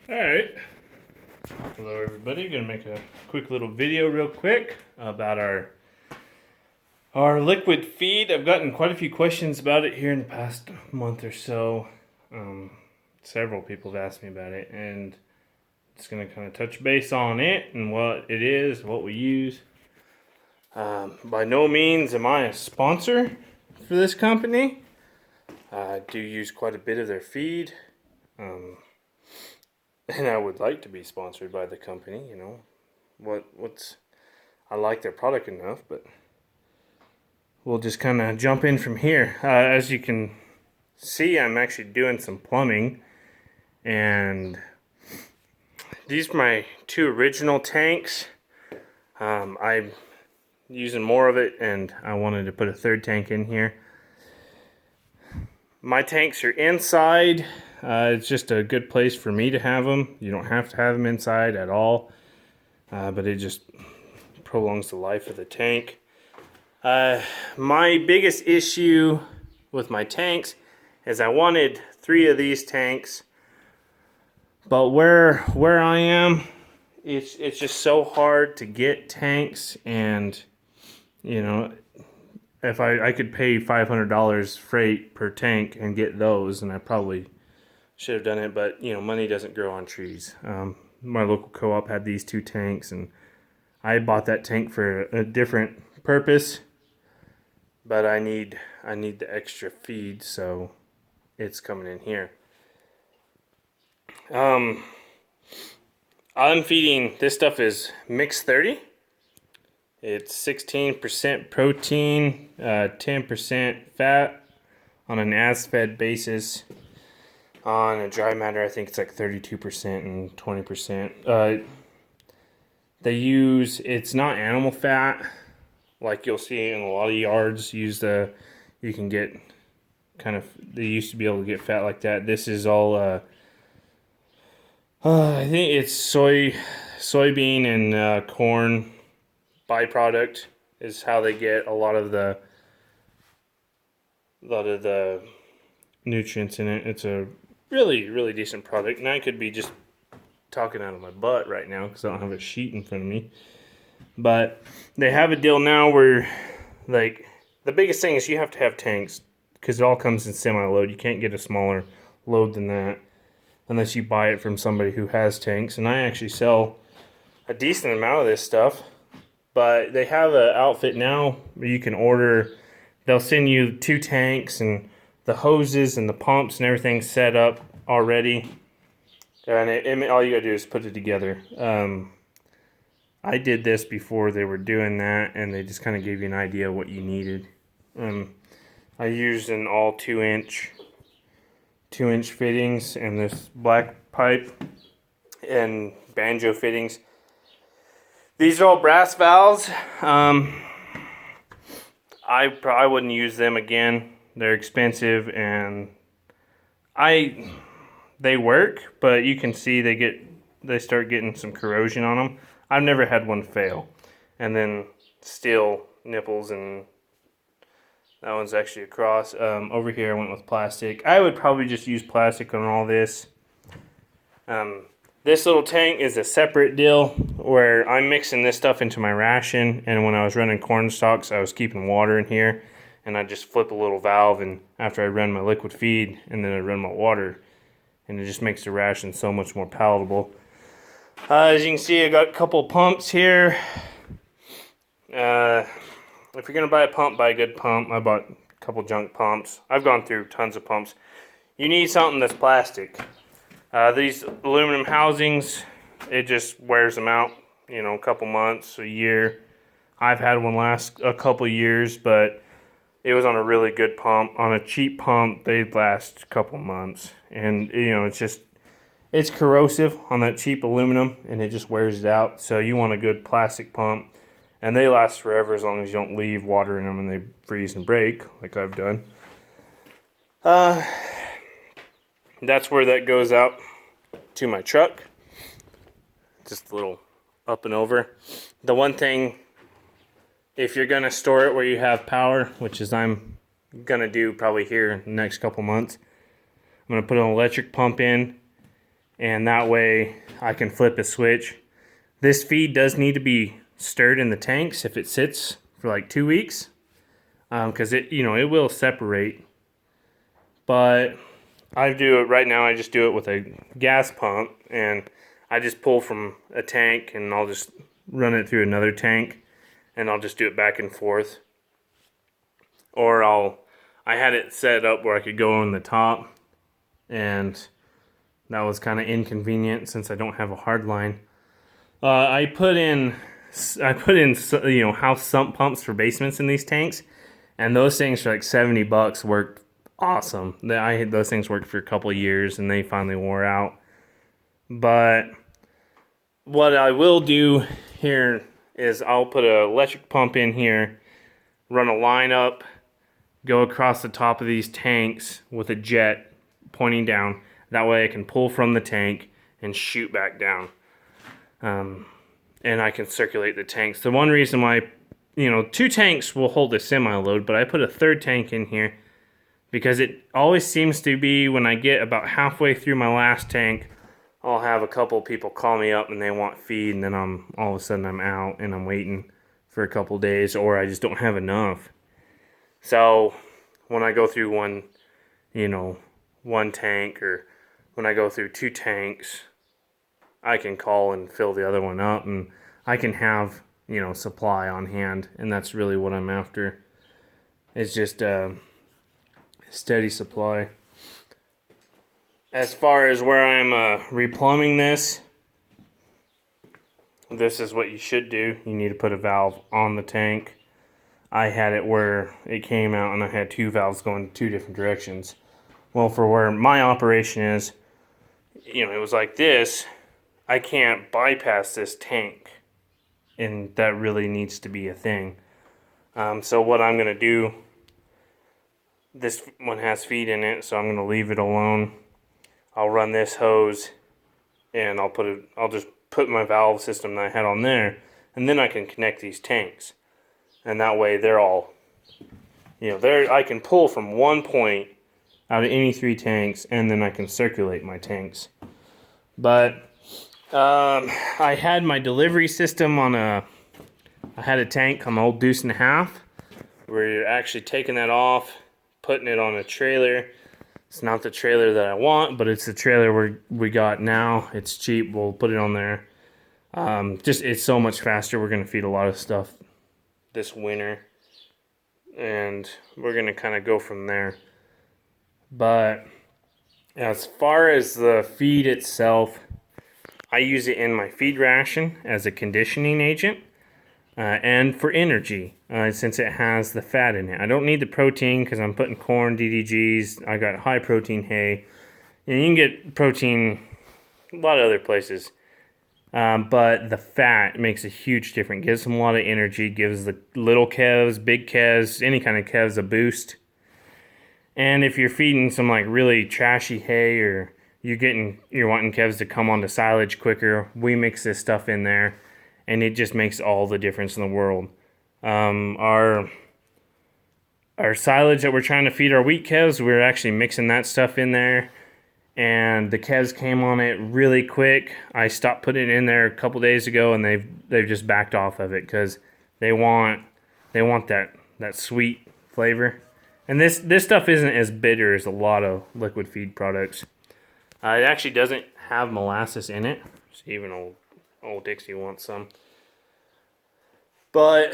Alright. Hello everybody, gonna make a quick little video real quick about our liquid feed. I've gotten quite a few questions about it here in the past month or so. Several people have asked me about it, and just gonna kind of touch base on it and what it is, what we use. By no means am I a sponsor for this company. I do use quite a bit of their feed. And I would like to be sponsored by the company, you know. I like their product enough, but we'll just kind of jump in from here. As you can see, I'm actually doing some plumbing, and these are my two original tanks. I'm using more of it, and I wanted to put a third tank in here. My tanks are inside. It's just a good place for me to have them. You don't have to have them inside at all, but it just prolongs the life of the tank. My biggest issue with my tanks is I wanted 3 of these tanks, but where I am, it's just so hard to get tanks, and you know, if I could pay $500 freight per tank and get those, and I probably should have done it, but you know, money doesn't grow on trees. My local co-op had these 2 tanks, and I bought that tank for a different purpose, but I need the extra feed, so it's coming in here. I'm feeding, this stuff is Mix 30. It's 16% protein, 10% fat on an as-fed basis. On a dry matter, I think it's like 32% and 20%. It's not animal fat, like you'll see in a lot of yards. You can get they used to be able to get fat like that. This is all, I think it's soybean and corn byproduct is how they get a lot of the nutrients in it. It's a really decent product, and I could be just talking out of my butt right now because I don't have a sheet in front of me. But they have a deal now where, like, the biggest thing is you have to have tanks because it all comes in semi-load. You can't get a smaller load than that unless you buy it from somebody who has tanks. And I actually sell a decent amount of this stuff, but they have an outfit now where you can order. They'll send you 2 tanks and the hoses and the pumps and everything set up already, and all you gotta do is put it together. I did this before they were doing that, and they just kind of gave you an idea of what you needed. I used an all 2-inch fittings and this black pipe and banjo fittings. These are all brass valves. I wouldn't use them again. They're expensive, and they work, but you can see they start getting some corrosion on them. I've never had one fail. And then steel nipples, and that one's actually across. Over here I went with plastic. I would probably just use plastic on all this. This little tank is a separate deal where I'm mixing this stuff into my ration, and when I was running corn stalks, I was keeping water in here. And I just flip a little valve, and after I run my liquid feed, and then I run my water, and it just makes the ration so much more palatable. As you can see, I got a couple pumps here. If you're gonna buy a pump, buy a good pump. I bought a couple junk pumps. I've gone through tons of pumps. You need something that's plastic. These aluminum housings, it just wears them out, you know, a couple months, a year. I've had one last a couple years, but it was on a really good pump. On a cheap pump, they'd last a couple months. And, you know, it's corrosive on that cheap aluminum, and it just wears it out. So you want a good plastic pump, and they last forever as long as you don't leave water in them and they freeze and break, like I've done. That's where that goes out to my truck. Just a little up and over. The one thing, if you're going to store it where you have power, which is I'm going to do probably here in the next couple months, I'm going to put an electric pump in, and that way I can flip a switch. This feed does need to be stirred in the tanks if it sits for like 2 weeks, because it will separate. But I do it right now. I just do it with a gas pump, and I just pull from a tank, and I'll just run it through another tank, and I'll just do it back and forth. Or I had it set up where I could go on the top, and that was kind of inconvenient since I don't have a hard line. I put in house sump pumps for basements in these tanks, and those things for like $70 worked awesome. Those things worked for a couple of years, and they finally wore out. But what I will do here is I'll put an electric pump in here, run a line up, go across the top of these tanks with a jet pointing down. That way I can pull from the tank and shoot back down. And I can circulate the tanks. The one reason why, 2 tanks will hold a semi-load, but I put a third tank in here because it always seems to be when I get about halfway through my last tank, I'll have a couple people call me up and they want feed, and then all of a sudden I'm out and I'm waiting for a couple days, or I just don't have enough. So when I go through one tank, or when I go through 2 tanks, I can call and fill the other one up, and I can have, supply on hand, and that's really what I'm after. It's just a steady supply. As far as where I'm replumbing this is what you should do. You need to put a valve on the tank. I had it where it came out and I had 2 valves going 2 different directions. Well, for where my operation is, it was like this. I can't bypass this tank, and that really needs to be a thing. So what I'm going to do, this one has feed in it, so I'm going to leave it alone. I'll run this hose, and I'll just put my valve system that I had on there, and then I can connect these tanks. And that way they're all, I can pull from one point out of any 3 tanks, and then I can circulate my tanks. But I had my delivery system I had a tank on an old deuce and a half, where you're actually taking that off, putting it on a trailer. It's not the trailer that I want, but it's the trailer we got now. It's cheap. We'll put it on there. It's so much faster. We're going to feed a lot of stuff this winter, and we're going to kind of go from there. But as far as the feed itself, I use it in my feed ration as a conditioning agent and for energy, since it has the fat in it. I don't need the protein because I'm putting corn, DDGs. I got high protein hay. And you can get protein a lot of other places. But the fat makes a huge difference. Gives them a lot of energy. Gives the little calves, big calves, any kind of calves a boost. And if you're feeding some like really trashy hay, or you're wanting calves to come onto silage quicker, we mix this stuff in there, and it just makes all the difference in the world. Our silage that we're trying to feed our wheat calves, we're actually mixing that stuff in there, and the calves came on it really quick. I stopped putting it in there a couple days ago, and they've just backed off of it because they want that sweet flavor. And this stuff isn't as bitter as a lot of liquid feed products. It actually doesn't have molasses in it. So even old Dixie wants some. But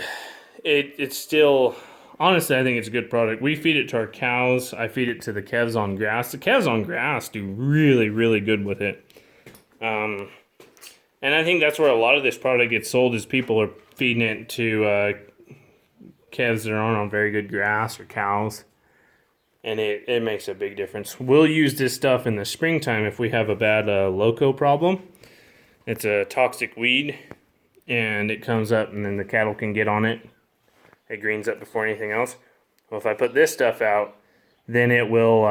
it's still, honestly, I think it's a good product. We feed it to our cows. I feed it to the calves on grass. The calves on grass do really, really good with it. And I think that's where a lot of this product gets sold, is people are feeding it to calves that aren't on very good grass, or cows. And it makes a big difference. We'll use this stuff in the springtime if we have a bad loco problem. It's a toxic weed, and it comes up, and then the cattle can get on it. It greens up before anything else. Well, if I put this stuff out, then it will,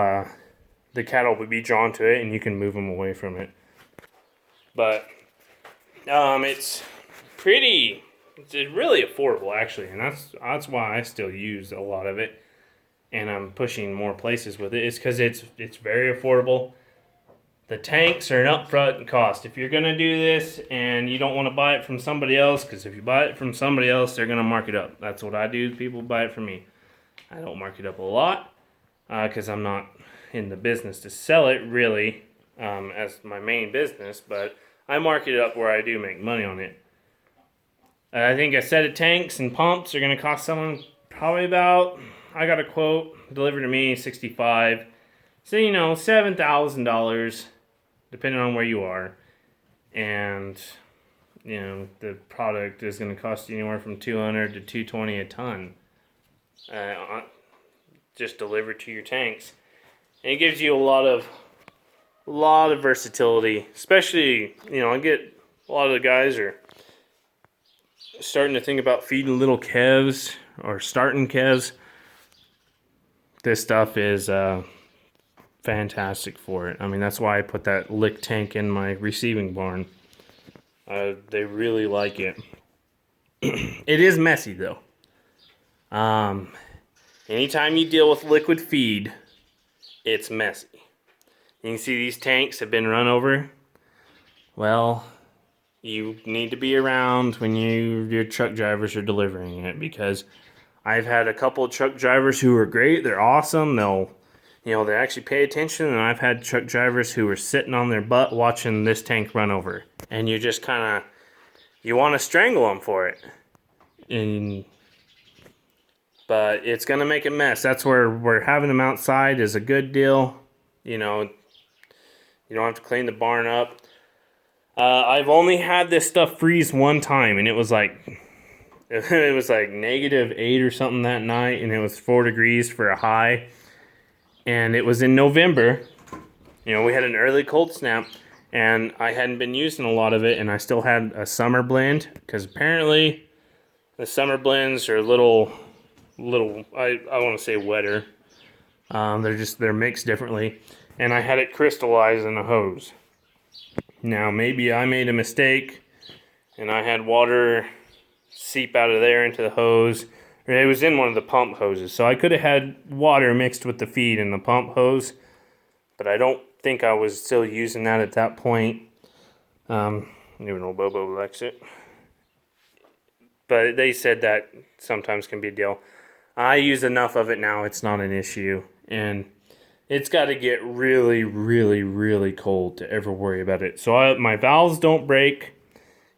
the cattle will be drawn to it, and you can move them away from it. But it's really affordable, actually, and that's why I still use a lot of it. And I'm pushing more places with it. It's because it's very affordable. the tanks are an upfront cost. If you're going to do this and you don't want to buy it from somebody else, because if you buy it from somebody else, they're going to mark it up. That's what I do. People buy it from me. I don't mark it up a lot because I'm not in the business to sell it really as my main business, but I mark it up where I do make money on it. I think a set of tanks and pumps are going to cost someone probably about, I got a quote delivered to me, $65. So, you know, $7,000, depending on where you are. And, you know, the product is going to cost you anywhere from $200 to $220 a ton. Just delivered to your tanks. And it gives you a lot of versatility. Especially, you know, I get a lot of the guys are starting to think about feeding little calves or starting calves. This stuff is fantastic for it. I mean, that's why I put that lick tank in my receiving barn. They really like it. It is messy though. Anytime you deal with liquid feed, it's messy. You can see these tanks have been run over. Well, you need to be around when your truck drivers are delivering it, because I've had a couple of truck drivers who are great. They're awesome. They actually pay attention, and I've had truck drivers who are sitting on their butt watching this tank run over, and you just kind of, you want to strangle them for it. But it's going to make a mess. That's where having them outside is a good deal. You know, you don't have to clean the barn up. I've only had this stuff freeze one time, and it was like -8 or something that night, and it was 4 degrees for a high. And it was in November. You know, we had an early cold snap, and I hadn't been using a lot of it, and I still had a summer blend, because apparently the summer blends are a little I want to say wetter. They're mixed differently, and I had it crystallize in a hose. Now maybe I made a mistake and I had water seep out of there into the hose. It was in one of the pump hoses, so I could have had water mixed with the feed in the pump hose, but I don't think I was still using that at that point. Even though Bobo likes it. But they said that sometimes can be a deal. I use enough of it now, it's not an issue. And it's got to get really, really, really cold to ever worry about it. So my valves don't break.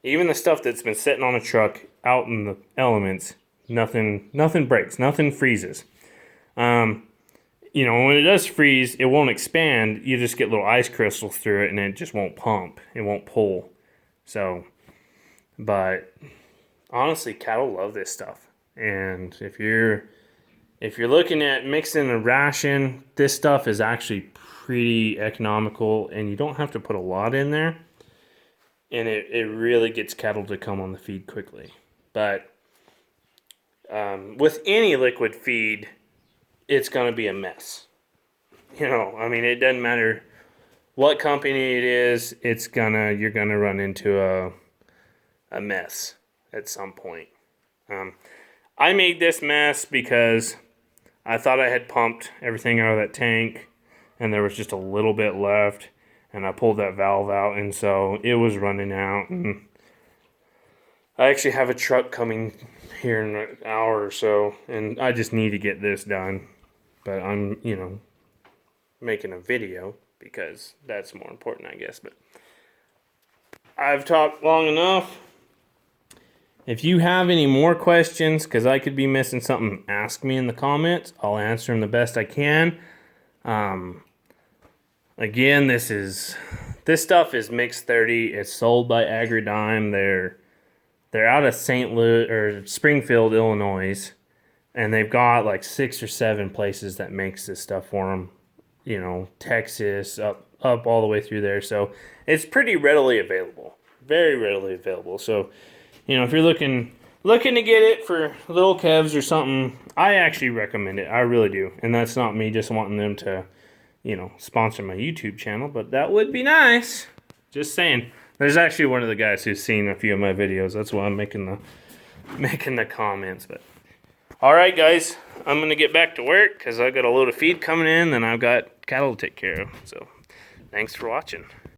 Even the stuff that's been sitting on a truck out in the elements, nothing breaks, nothing freezes. You know, when it does freeze, it won't expand. You just get little ice crystals through it, and it just won't pump. It won't pull. So, but honestly, cattle love this stuff. And if you're looking at mixing a ration, this stuff is actually pretty economical, and you don't have to put a lot in there. And it really gets cattle to come on the feed quickly. But with any liquid feed, it's going to be a mess. You know, I mean, it doesn't matter what company it is, you're gonna run into a mess at some point. I made this mess because I thought I had pumped everything out of that tank, and there was just a little bit left, and I pulled that valve out, and so it was running out. And I actually have a truck coming here in an hour or so, and I just need to get this done. But I'm, making a video because that's more important, I guess. But I've talked long enough. If you have any more questions, because I could be missing something, ask me in the comments. I'll answer them the best I can. Again, this stuff is Mix 30. It's sold by AgriDime. They're out of St. Louis or Springfield, Illinois, and they've got like 6 or 7 places that makes this stuff for them. You know, Texas up all the way through there. So it's pretty readily available, very readily available. So, if you're looking to get it for little calves or something, I actually recommend it. I really do. And that's not me just wanting them to, sponsor my YouTube channel, but that would be nice. Just saying. There's actually one of the guys who's seen a few of my videos. That's why I'm making the comments. But all right, guys, I'm gonna get back to work because I got a load of feed coming in, and I've got cattle to take care of. So Thanks for watching.